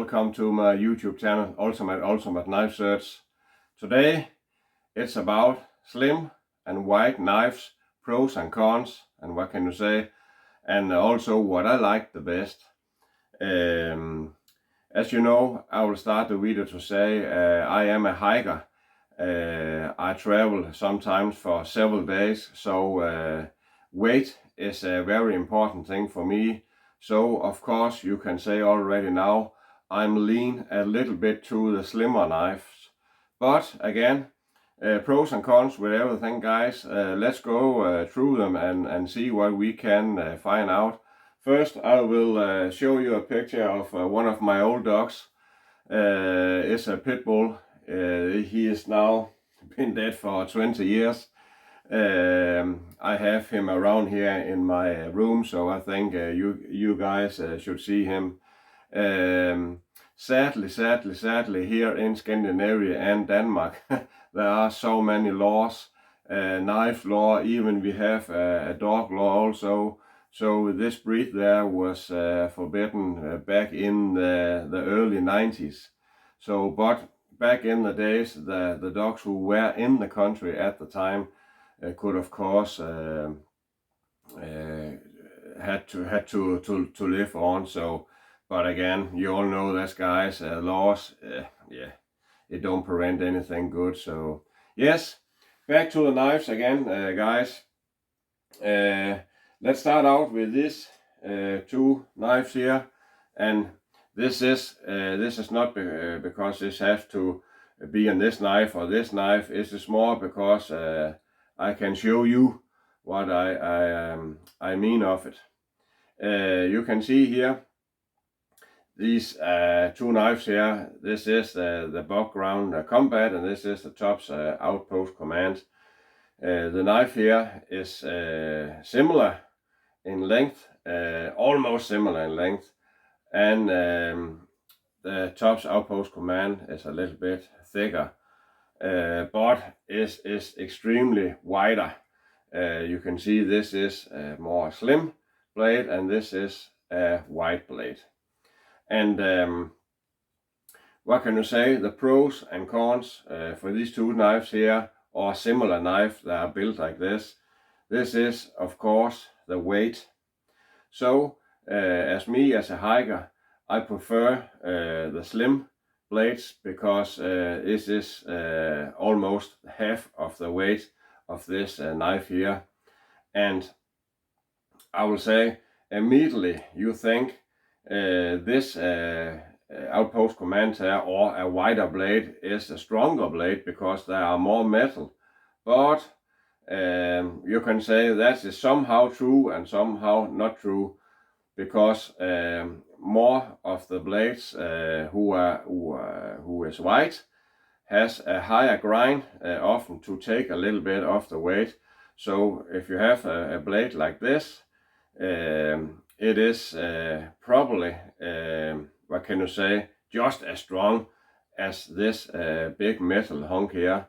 welcome to my YouTube channel, Ultimate Knife Search. Today it's about slim and wide knives, pros and cons, and what can you say, and also what I like the best. As you know, I will start the video to say I am a hiker. I travel sometimes for several days, so weight is a very important thing for me. So of course you can say already now I'm lean a little bit to the slimmer knives. But again, pros and cons with everything, guys. Let's go through them and see what we can find out. First I will show you a picture of one of my old dogs. It's a pit bull. He is now been dead for 20 years. I have him around here in my room, so I think you guys should see him. Sadly, here in Scandinavia and Denmark, there are so many laws, knife law, even we have a dog law also. So this breed there was forbidden back in the early 90s. So, but back in the days, the dogs who were in the country at the time could of course had to live on. So, but again, you all know that, guys, laws, yeah, it don't prevent anything good. So yes, back to the knives again, guys. Let's start out with this two knives here, and this is not because this has to be on this knife or this knife. It's more because I can show you what I mean of it. You can see here these two knives here. This is the background combat, and this is the Tops Outpost Command. The knife here is similar in length, almost similar in length, and the Tops Outpost Command is a little bit thicker, but is extremely wider. You can see this is a more slim blade, and this is a wide blade. And what can you say? The pros and cons for these two knives here, or similar knives that are built like this. This is of course the weight. So as a hiker, I prefer the slim blades because this is almost half of the weight of this knife here. And I will say immediately you think this Outpost Command here, or a wider blade, is a stronger blade because there are more metal. But you can say that is somehow true and somehow not true, because more of the blades who is white has a higher grind, often to take a little bit of the weight. So if you have a blade like this, it is probably, what can you say, just as strong as this big metal hunk here.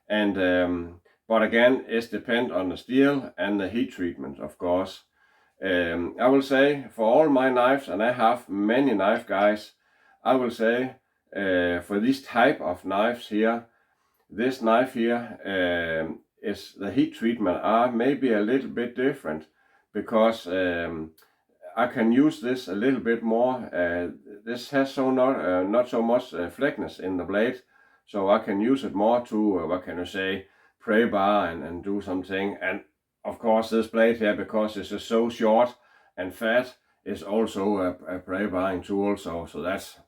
And but again, it depends on the steel and the heat treatment, of course. I will say for all my knives, and I have many knife, guys, I will say for this type of knives here, this knife here is the heat treatment are maybe a little bit different, because I can use this a little bit more. This has not so much fleckness in the blade, so I can use it more to what can you say, pray bar and do something. And of course this blade here, because this is so short and fat, is also a pray barring tool. So that's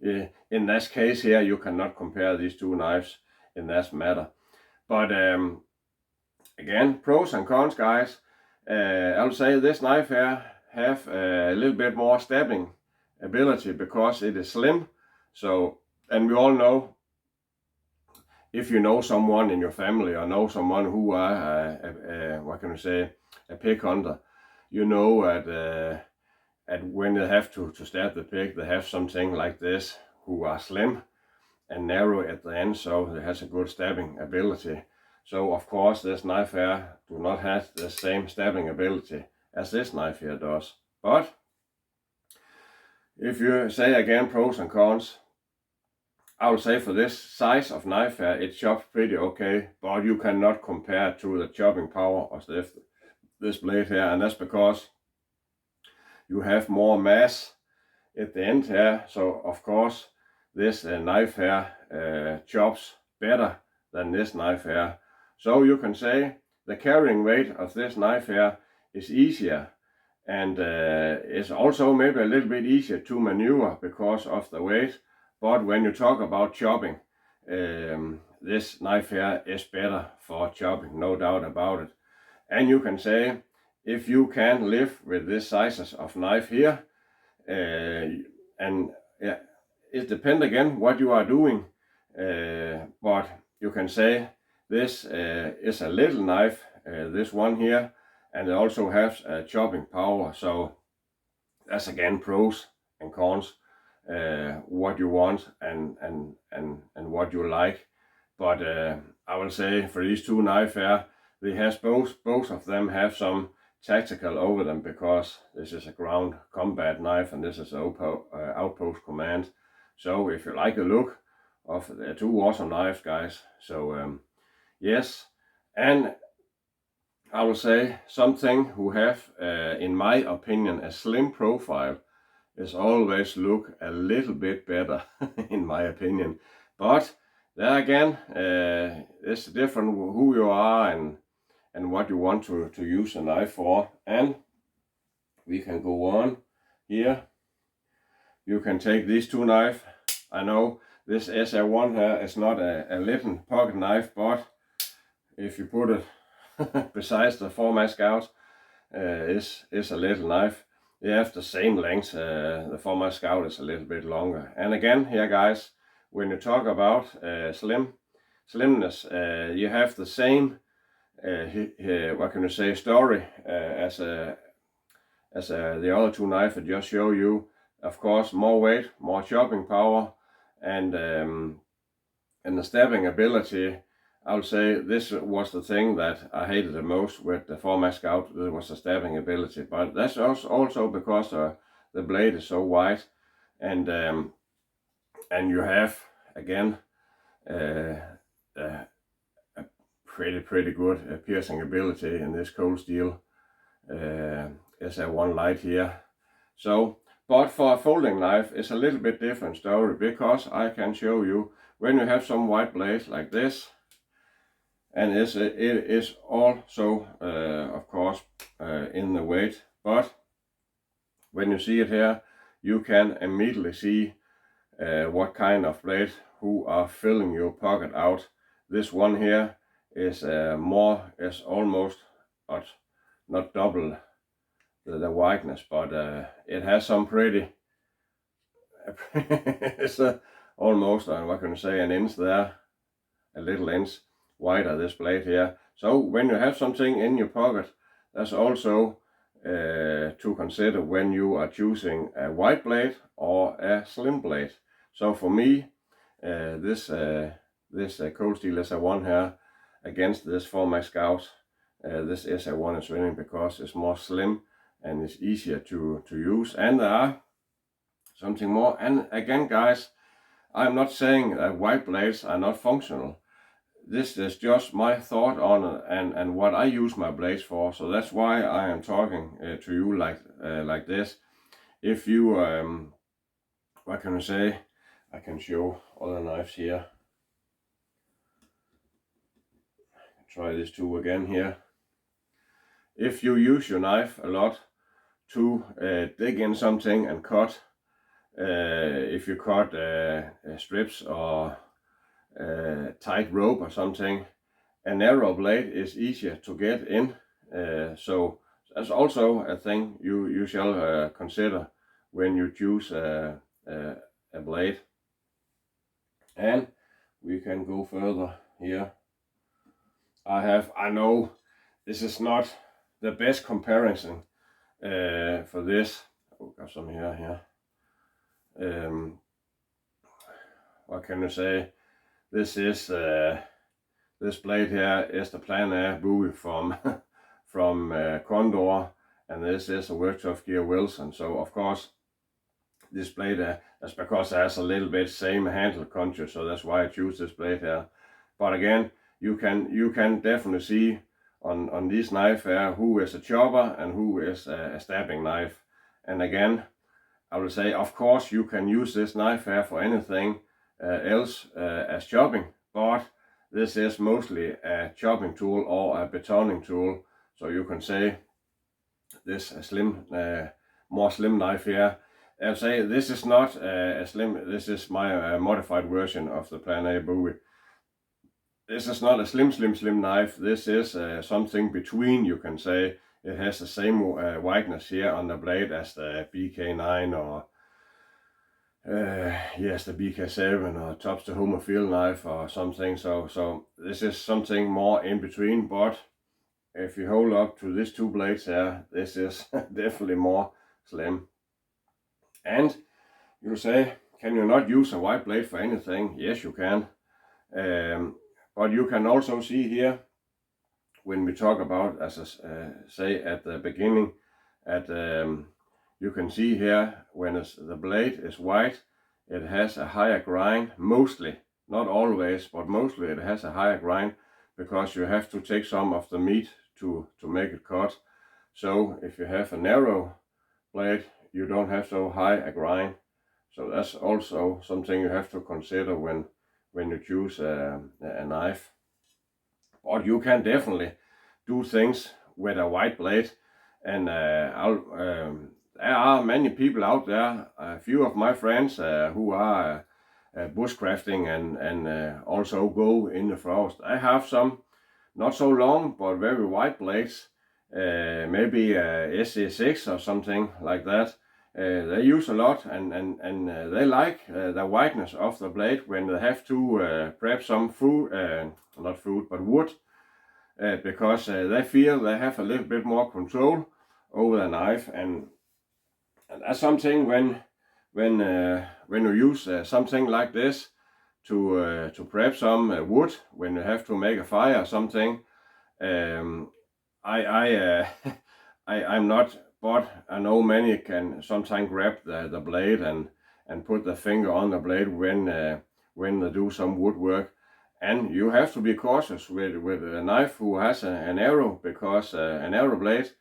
in this case here you cannot compare these two knives in that matter. But again, pros and cons, guys. I will say this knife here have a little bit more stabbing ability because it is slim. So, and we all know, if you know someone in your family or know someone who are what can you say, a pig hunter, you know at when they have to stab the pig, they have something like this who are slim and narrow at the end, so it has a good stabbing ability. So of course this knife here do not have the same stabbing ability as this knife here does. But if you say again pros and cons, I would say for this size of knife here, it chops pretty okay, but you cannot compare it to the chopping power of this blade here, and that's because you have more mass at the end here. So of course this knife here chops better than this knife here. So you can say the carrying weight of this knife here is easier, and it's also maybe a little bit easier to maneuver because of the weight. But when you talk about chopping, this knife here is better for chopping, no doubt about it. And you can say, if you can live with this sizes of knife here, and yeah, it depends again what you are doing, but you can say this is a little knife, this one here, and it also has a chopping power. So that's again pros and cons, what you want and what you like. But I will say for these two knives here, they has both of them have some tactical over them, because this is a ground combat knife and this is an outpost command. So if you like the look of the two awesome knives, guys, so yes. And I will say something who have, in my opinion, a slim profile is always look a little bit better in my opinion. But there again, it's different who you are and what you want to use a knife for. And we can go on here. You can take these two knives. I know this SA1 here is not a little pocket knife, but if you put it besides the Format Scout, is a little knife. They have the same length. The Format Scout is a little bit longer. And again here, guys, when you talk about slimness, you have the same what can you say, story as the other two knives I just show you. Of course, more weight, more chopping power, and the stabbing ability. I would say this was the thing that I hated the most with the Format Scout. It was the stabbing ability, but that's also because the blade is so wide, and you have again a pretty good piercing ability in this cold steel SA1 light here. So, but for a folding knife, it's a little bit different story, because I can show you when you have some white blades like this. And it is also, of course, in the weight. But when you see it here, you can immediately see what kind of blade who are filling your pocket out. This one here is almost not double the wideness, but it has some pretty. It's almost what can you say, an inch there, a little inch wider, this blade here. So when you have something in your pocket, that's also to consider when you are choosing a wide blade or a slim blade. So for me, this Cold Steel SA1 here against this Format Scout, this SA1 is winning because it's more slim and it's easier to use. And there are something more. And again, guys, I'm not saying that wide blades are not functional. This is just my thought on it and what I use my blades for. So that's why I am talking to you like this. If you, what can I say? I can show other knives here. Try this two again here. If you use your knife a lot to dig in something and cut, if you cut strips or tight rope or something, a narrow blade is easier to get in. So that's also a thing you shall consider when you choose a blade. And we can go further here. I know this is not the best comparison for this. Oh, got some here. What can I say? This is this blade here is the Plan Air Bowie from Condor, and this is a Virchow Gear Wilson. So of course this blade. That's because it has a little bit same handle contour, so that's why I choose this blade here. But again, you can definitely see on this knife here who is a chopper and who is a stabbing knife. And again, I will say, of course, you can use this knife here for anything else as chopping, but this is mostly a chopping tool or a betoning tool. So you can say this slim, more slim knife here. I'll say this is not a slim. This is my modified version of the Plan A Bowie. This is not a slim knife. This is something between, you can say. It has the same wideness here on the blade as the BK9 or yes, the BK7 or Tops the Homer Field knife or something. So this is something more in between. But if you hold up to these two blades here, this is definitely more slim. And you say, can you not use a white blade for anything? Yes, you can. But you can also see here, when we talk about, as I say at the beginning, you can see here when the blade is white, it has a higher grind, mostly, not always, but mostly it has a higher grind, because you have to take some of the meat to make it cut. So if you have a narrow blade, you don't have so high a grind. So that's also something you have to consider when you choose a knife. But you can definitely do things with a white blade, and there are many people out there, a few of my friends who are bushcrafting and also go in the forest. I have some not so long but very white blades, maybe SC6 or something like that. They use a lot, and they like the whiteness of the blade when they have to prep some food, not food but wood, because they feel they have a little bit more control over the knife, and that's something when you use something like this to prep some wood when you have to make a fire or something. I'm not, but I know many can sometimes grab the blade and put the finger on the blade when they do some woodwork. And you have to be cautious with a knife who has an arrow, because an arrow blade,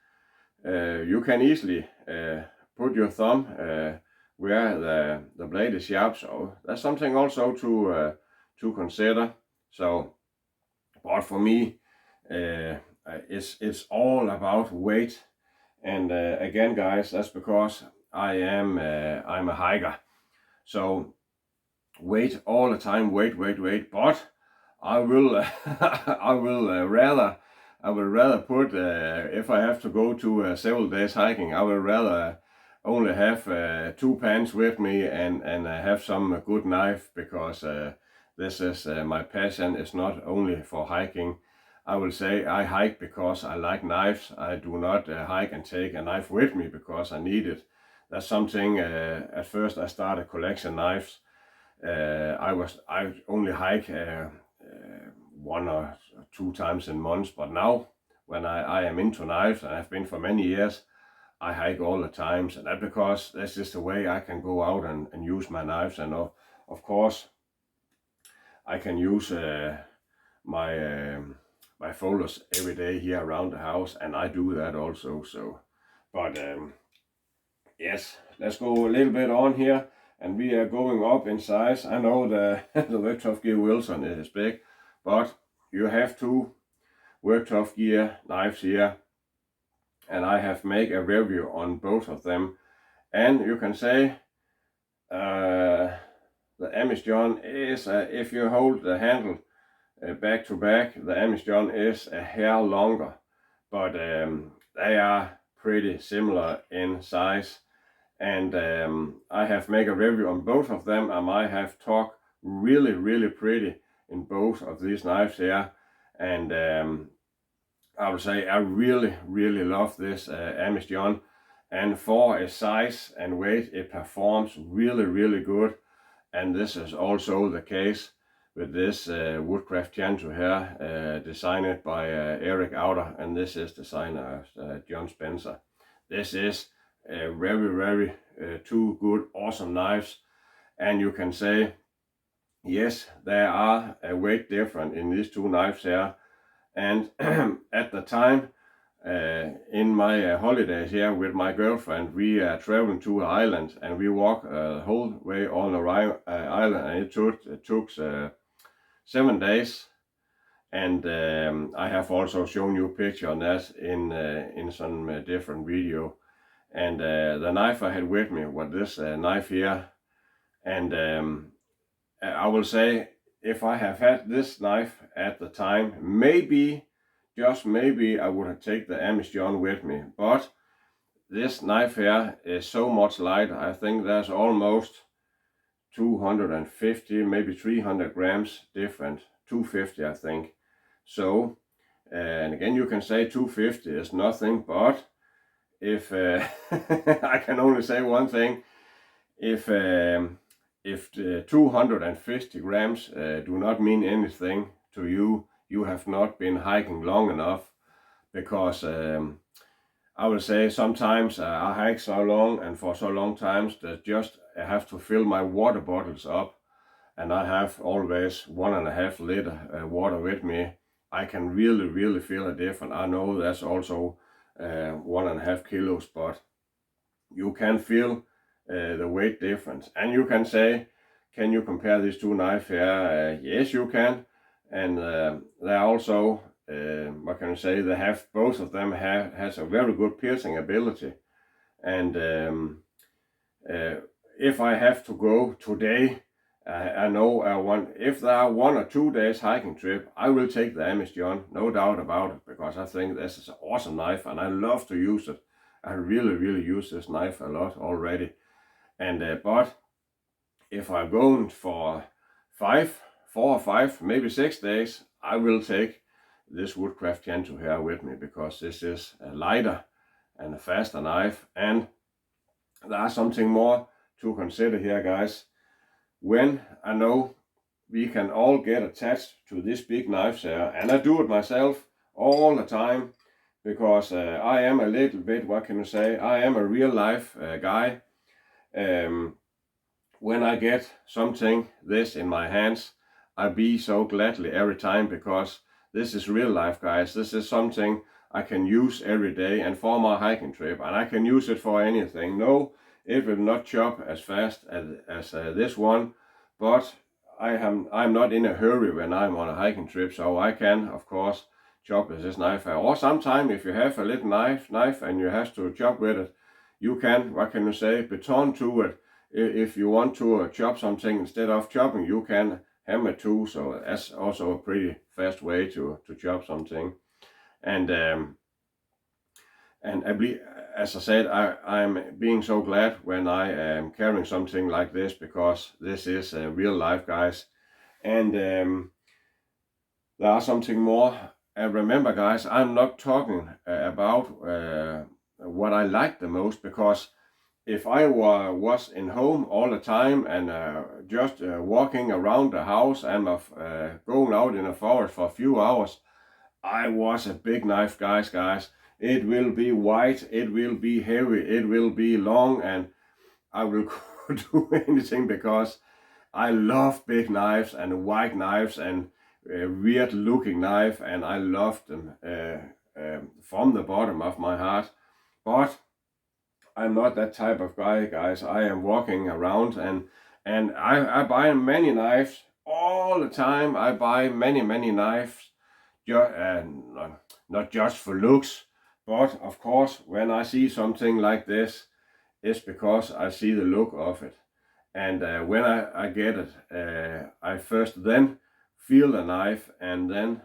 you can easily put your thumb where the blade is sharp. So that's something also to consider. So, but for me, it's all about weight. And again, guys, that's because I'm a hiker. So weight all the time, weight. But I will I will rather put, if I have to go to several days hiking, I will rather only have 2 pants with me and have some good knife, because this is my passion. Is not only for hiking. I will say I hike because I like knives. I do not hike and take a knife with me because I need it. That's something. At first I started collecting knives. I only hike 1 or 2 times in months, but now when I am into knives, and I've been for many years, I hike all the times, and that's because that's just the way I can go out and use my knives. And of course I can use my folders every day here around the house, and I do that also. So, but yes, let's go a little bit on here, and we are going up in size. I know the Work Tough Gear Wilson is big, but you have 2 Work Tough Gear knives here, and I have made a review on both of them. And you can say the Amish John is, if you hold the handle back to back, the Amish John is a hair longer, but they are pretty similar in size. And I have made a review on both of them, and I have talked really pretty in both of these knives here. And I would say I really love this Amish John, and for its size and weight, it performs really good. And this is also the case with this Woodcraft Chantu here, designed by Eric Outer, and this is designer John Spencer. This is very two good, awesome knives. And you can say, yes, there are a weight difference in these two knives here. And at the time, in my holidays here with my girlfriend, we traveled to an island and we walked the whole way on the island, and it took 7 days. And I have also shown you a picture on that in some different video. And the knife I had with me was this knife here. And I will say, if I have had this knife at the time, maybe, just maybe, I would have taken the Amish John with me. But this knife here is so much light. I think there's almost 250, maybe 300 grams different. 250, I think. So, and again, you can say 250 is nothing, but if I can only say one thing, if 250 grams do not mean anything to you, you have not been hiking long enough, because I will say sometimes I hike so long and for so long times that just I have to fill my water bottles up, and I have always 1.5 liter water with me. I can really feel a difference. I know that's also 1.5 kilos, but you can feel the weight difference. And you can say, can you compare these two knives here? Yes, you can. And they're also, what can I say, they have, both of them has a very good piercing ability. And if I have to go today, I know if there are 1 or 2 days hiking trip, I will take the Amish John, no doubt about it, because I think this is an awesome knife and I love to use it. I really use this knife a lot already. And but if I'm going for 4 or 5, maybe 6 days, I will take this Woodcraft Gen 2 here with me, because this is a lighter and a faster knife. And there's something more to consider here, guys. When I know we can all get attached to these big knives here, and I do it myself all the time, because I am a little bit, what can you say, I am a real life guy. When I get something this in my hands, I be so gladly every time, because this is real life, guys. This is something I can use every day and for my hiking trip, and I can use it for anything. No, it will not chop as fast as this one, but I'm not in a hurry when I'm on a hiking trip, so I can, of course, chop with this knife. Or sometimes if you have a little knife and you have to chop with it, you can, what can you say, baton to it. If you want to chop something, instead of chopping, you can hammer too. So that's also a pretty fast way to chop something. And I believe, as I said, I'm being so glad when I am carrying something like this, because this is real life, guys. And there are something more. Remember, guys, I'm not talking about what I like the most, because if I was in home all the time and just walking around the house and going out in the forest for a few hours, I was a big knife, guys. It will be white, it will be heavy, it will be long, and I will do anything, because I love big knives and white knives and weird looking knife, and I love them from the bottom of my heart. But I'm not that type of guy, guys. I am walking around and I buy many knives all the time. I buy many knives, not just for looks, but of course when I see something like this, it's because I see the look of it. And when I get it, I first then feel the knife and then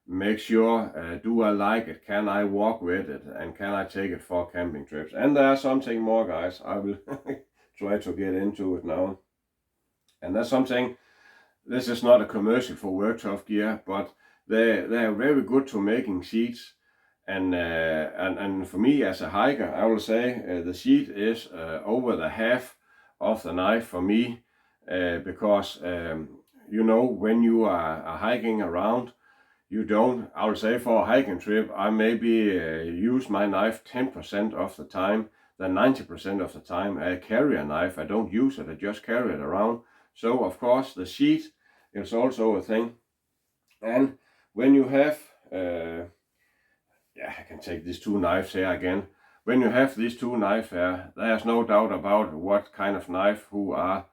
make sure, do I like it? Can I walk with it? And can I take it for camping trips? And there's something more, guys. I will try to get into it now. And that's something, this is not a commercial for Worktough gear, but they're very good to making sheets. And for me as a hiker, I will say the sheet is over the half of the knife for me, because you know, when you are hiking around, you don't, I would say for a hiking trip, I maybe use my knife 10% of the time. than 90% of the time I carry a knife. I don't use it, I just carry it around. So of course the sheath is also a thing. And when you have, I can take these two knives here again. When you have these two knives here, there's no doubt about what kind of knife who are,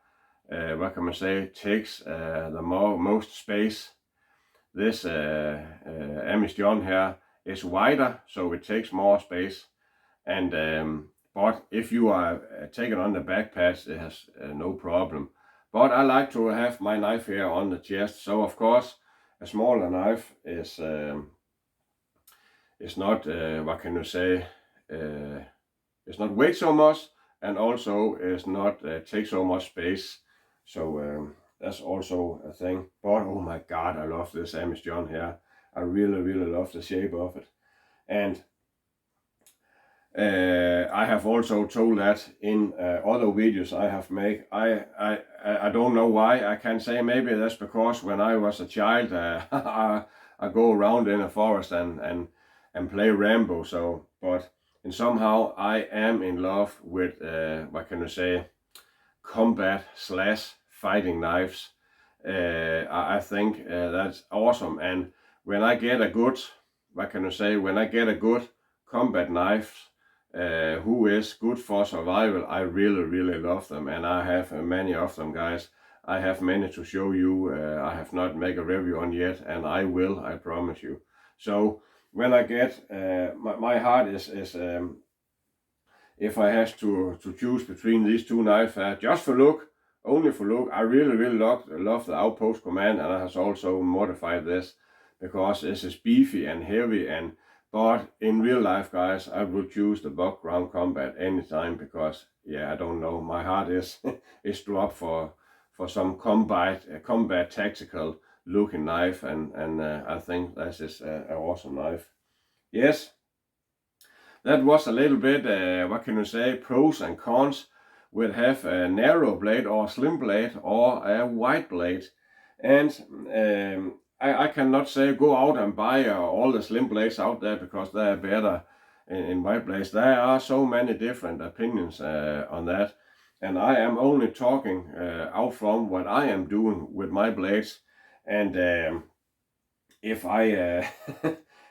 what can man say, takes the most space. This Amish John here is wider, so it takes more space. And but if you are taking on the back patch, it has no problem. But I like to have my knife here on the chest, so of course a smaller knife is not, what can you say, it's not weight so much, and also is not take so much space. So that's also a thing. But oh my god, I love this Amish John here. I really love the shape of it. And I have also told that in other videos I have made. I don't know why. I can say maybe that's because when I was a child, I go around in a forest and play Rambo. So, but and somehow I am in love with what can you say, combat / fighting knives. I think that's awesome. And when I get a good, what can you say, when I get a good combat knife, who is good for survival, I really love them, and I have many of them, guys. I have many to show you. I have not made a review on yet, and I will, I promise you. So when I get, my heart is if I have to choose between these two knives, just for look, only for look, I really love the Outpost Command, and I have also modified this because this is beefy and heavy, but in real life, guys, I will choose the Buck Ground Combat anytime because, yeah, I don't know, my heart is is dropped for some combat tactical looking knife, and I think this is an awesome knife. Yes, that was a little bit, what can you say, pros and cons. We'll have a narrow blade or a slim blade or a wide blade. And I cannot say go out and buy all the slim blades out there because they are better in wide blades. There are so many different opinions on that. And I am only talking out from what I am doing with my blades. And if I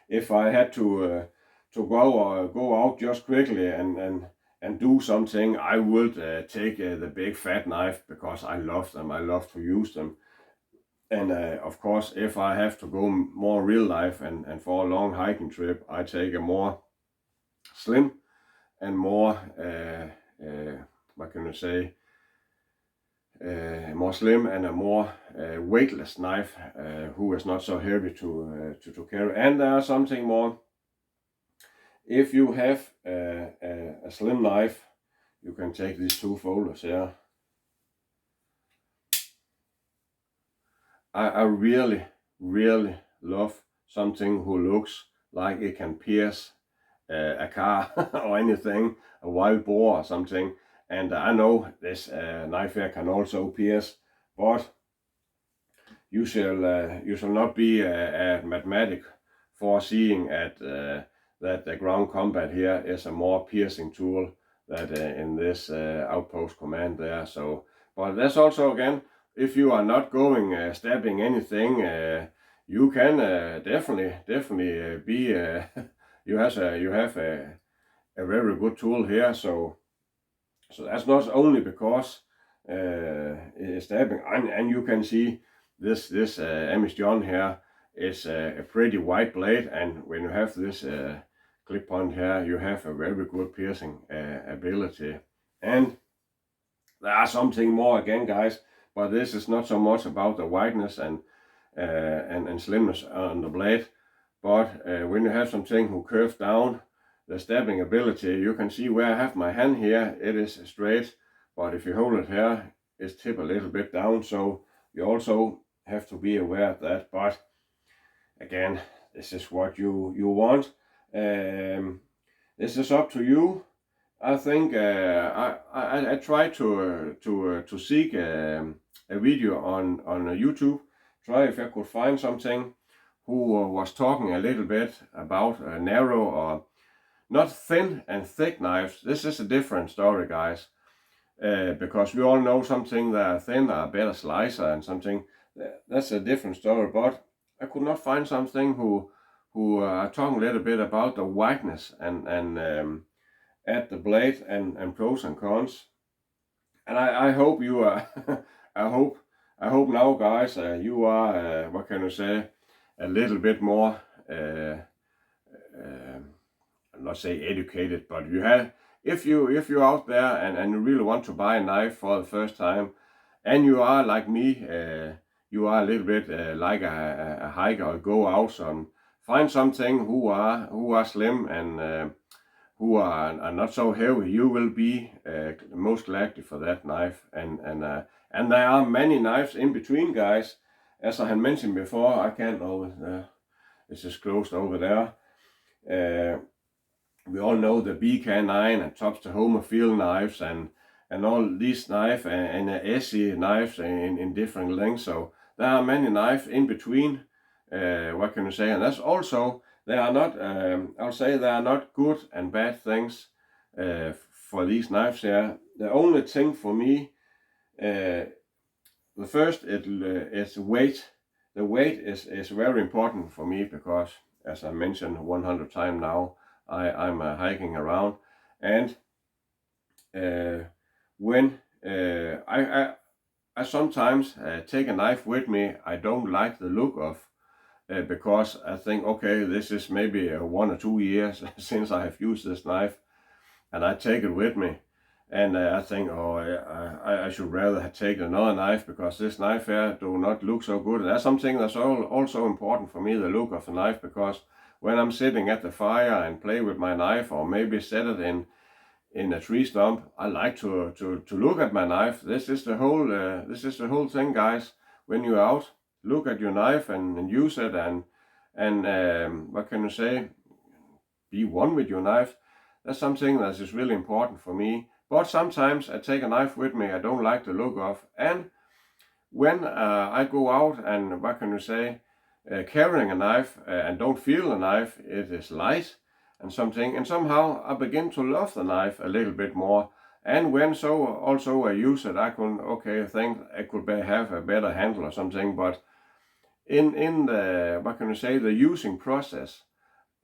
if I had to go out just quickly and do something, I would take the big fat knife because I love them. I love to use them. And of course, if I have to go more real life and for a long hiking trip, I take a more slim and more, what can you say, more slim and a more weightless knife, who is not so heavy to carry. And there's something more. If you have a slim knife, you can take these two folders here. I really love something who looks like it can pierce a car or anything, a wild boar or something. And I know this knife here can also pierce, but you shall not be a mathematic foreseeing at that the ground combat here is a more piercing tool that in this Outpost Command there. So, but that's also again, if you are not going stabbing anything, you can definitely be you have a very good tool here. So that's not only because stabbing, and you can see this Amish John here is a pretty wide blade, and when you have this clip point here, you have a very good piercing ability. And there are something more again, guys, but this is not so much about the wideness and slimness on the blade, but when you have something who curves down, the stabbing ability, you can see where I have my hand here, it is straight, but if you hold it here, it's tip a little bit down, so you also have to be aware of that. But again, this is what you want. This is up to you. I think I try to seek a video on YouTube. Try if I could find something who was talking a little bit about narrow or not thin and thick knives. This is a different story, guys. Because we all know something that are thin are better slicer and something. That's a different story. But I could not find something who are talking a little bit about the whiteness and at the blade and pros and cons. And I hope you are. I hope now, guys, you are what can you say, a little bit more. I'll not say educated, but you have. If you're out there and you really want to buy a knife for the first time, and you are like me, you are a little bit like a hiker or go out some find something who are slim and who are not so heavy, you will be most likely for that knife. And there are many knives in between, guys. As I had mentioned before, I can't always. This is closed over there. We all know the BK9 and Tops-Tahoma field knives and all these knives and Essie knives in different lengths. So there are many knives in between. What can you say? And that's also, they are not. I'll say they are not good and bad things for these knives here. The only thing for me, the first, is weight. The weight is very important for me because, as I mentioned 100 times now, I'm hiking around, and when I sometimes take a knife with me I don't like the look of, because I think, okay, this is maybe 1 or 2 years since I have used this knife, and I take it with me, and I think, oh, I should rather have taken another knife because this knife here do not look so good. And that's something that's also important for me, the look of the knife, because when I'm sitting at the fire and play with my knife, or maybe set it in a tree stump, I like to look at my knife. This is the whole thing, guys. When you're out, look at your knife and use it, and what can you say? Be one with your knife. That's something that is really important for me. But sometimes I take a knife with me I don't like the look of, and when I go out and what can you say, carrying a knife and don't feel the knife, it is light and something, and somehow I begin to love the knife a little bit more. And when so also I use it, I can think I could have a better handle or something. But in the what can you say, the using process,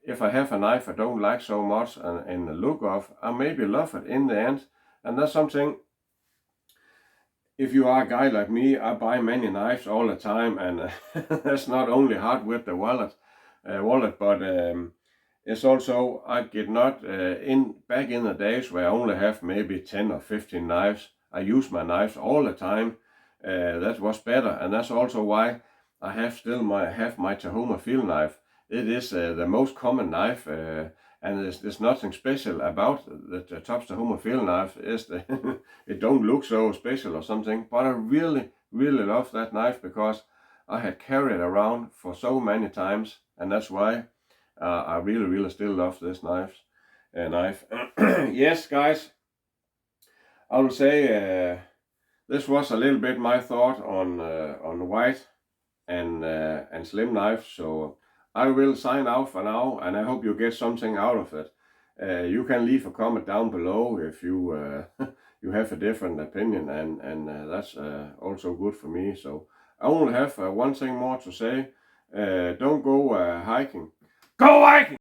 if I have a knife I don't like so much and in the look of, I maybe love it in the end. And that's something. If you are a guy like me, I buy many knives all the time, and that's not only hard with the wallet, but it's also I get not back in the days where I only have maybe 10 or 15 knives. I use my knives all the time. That was better, and that's also why I have my Tahoma field knife. It is the most common knife. And there's nothing special about the Tops-Tahoma field knife. It don't look so special or something, but I really love that knife because I had carried it around for so many times, and that's why I really still love this knife. Yes, guys, I will say this was a little bit my thought on white and slim knives. So I will sign out for now, and I hope you get something out of it. You can leave a comment down below if you you have a different opinion, and that's also good for me. So I only have one thing more to say. Don't go hiking. Go hiking!